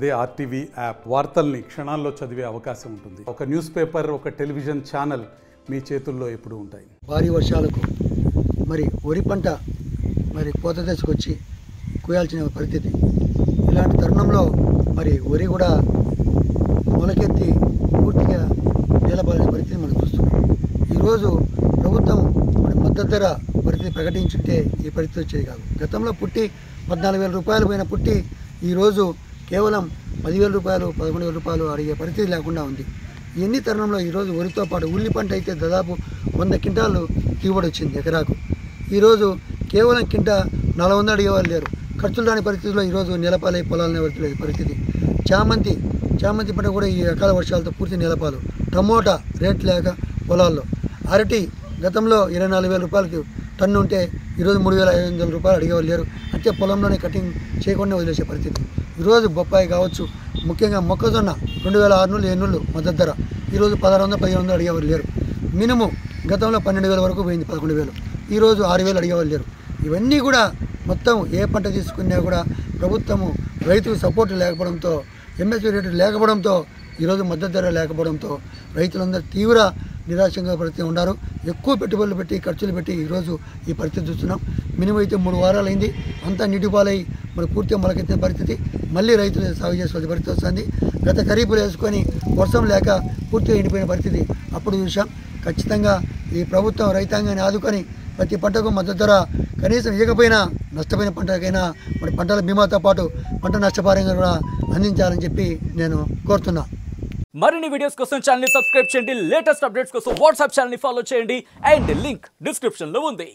అదే RTV app వార్తల్ని క్షణాల్లో చదివే అవకాశం ఉంటుంది. ఒక న్యూస్ పేపర్, ఒక టెలివిజన్ ఛానల్ మీ చేతుల్లో ఎప్పుడూ ఉంటాయి. భారీ వర్షాలకు మరి వరి పంట మరి కోత దశకు వచ్చి కోయాల్సిన పరిస్థితి. ఇలాంటి తరుణంలో మరి వరి కూడా మొలకెత్తి పూర్తిగా నేలబారిన పరిస్థితి మనం చూస్తున్నాం. ఈరోజు ప్రభుత్వం మరి మద్దతు ధర పరిస్థితి ప్రకటించుంటే ఈ పరిస్థితి వచ్చేది కాదు. గతంలో పుట్టి 14,000 రూపాయలు పోయిన పుట్టి ఈరోజు కేవలం 10,000 రూపాయలు 11,000 రూపాయలు అడిగే పరిస్థితి లేకుండా ఉంది. ఎన్ని తరుణంలో ఈరోజు వరితో పాటు ఉల్లి పంట అయితే దాదాపు 100 క్వింటాలు దిగుబడి వచ్చింది ఎకరాకు. ఈరోజు కేవలం కింట 400 అడిగేవాళ్ళు లేరు. ఖర్చులు రాని పరిస్థితుల్లో ఈరోజు నిలపాలై పొలాలనే పడుతులేదు పరిస్థితి. చామంతి పంట కూడా ఈ అకాల వర్షాలతో పూర్తి నిలపాలు. టమోటా రేట్ లేక పొలాల్లో. అరటి గతంలో 24,000 రూపాయలకి టన్ను ఉంటే ఈరోజు 3,500 రూపాయలు అడిగేవాళ్ళు లేరు. అంటే పొలంలోనే కటింగ్ చేయకుండా వదిలేసే పరిస్థితి. ఈరోజు బొప్పాయి కావచ్చు, ముఖ్యంగా మొక్కజొన్న 2,600 మద్దతు ధర ఈరోజు 1,600-1,500 అడిగేవాళ్ళు లేరు. మినిమం గతంలో 12,000 వరకు పోయింది, 11,000. ఈరోజు 6,000 అడిగేవాళ్ళు లేరు. ఇవన్నీ కూడా మొత్తం ఏ పంట తీసుకున్నా కూడా ప్రభుత్వము రైతుకు సపోర్ట్ లేకపోవడంతో, ఎంఎస్పీ రేటు లేకపోవడంతో, ఈరోజు మద్దతు ధర లేకపోవడంతో రైతులందరూ తీవ్ర నిరాశంగా పరిస్థితి ఉన్నారు. ఎక్కువ పెట్టుబడులు పెట్టి ఖర్చులు పెట్టి ఈరోజు ఈ పరిస్థితి చూస్తున్నాం. మినిమం అయితే 3 వారాలు అయింది. అంతా నీటిపాలై మరి పూర్తిగా మొలకెత్తిన పరిస్థితి. మళ్ళీ రైతులు సాగు చేసుకోవాల్సిన పరిస్థితి వస్తుంది. గత ఖరీఫ్లు వేసుకొని వర్షం లేక పూర్తిగా ఎండిపోయిన పరిస్థితి అప్పుడు చూసాం. ఖచ్చితంగా ఈ ప్రభుత్వం రైతాంగాన్ని ఆదుకొని ప్రతి పంటకు మద్దతు ధర కనీసం ఇవ్వకపోయినా నష్టపోయిన పంటకైనా మరి పంటల బీమాతో పాటు పంట నష్టపరిహారం కూడా అందించాలని చెప్పి నేను కోరుతున్నా. మరిన్ని వీడియోస్ కోసం ఛానల్ ని సబ్స్క్రైబ్ చేయండి. లేటెస్ట్ అప్డేట్స్ కోసం వాట్సాప్ ఛానల్ ని ఫాలో చేయండి. అండ్ లింక్ డిస్క్రిప్షన్ లో ఉంది.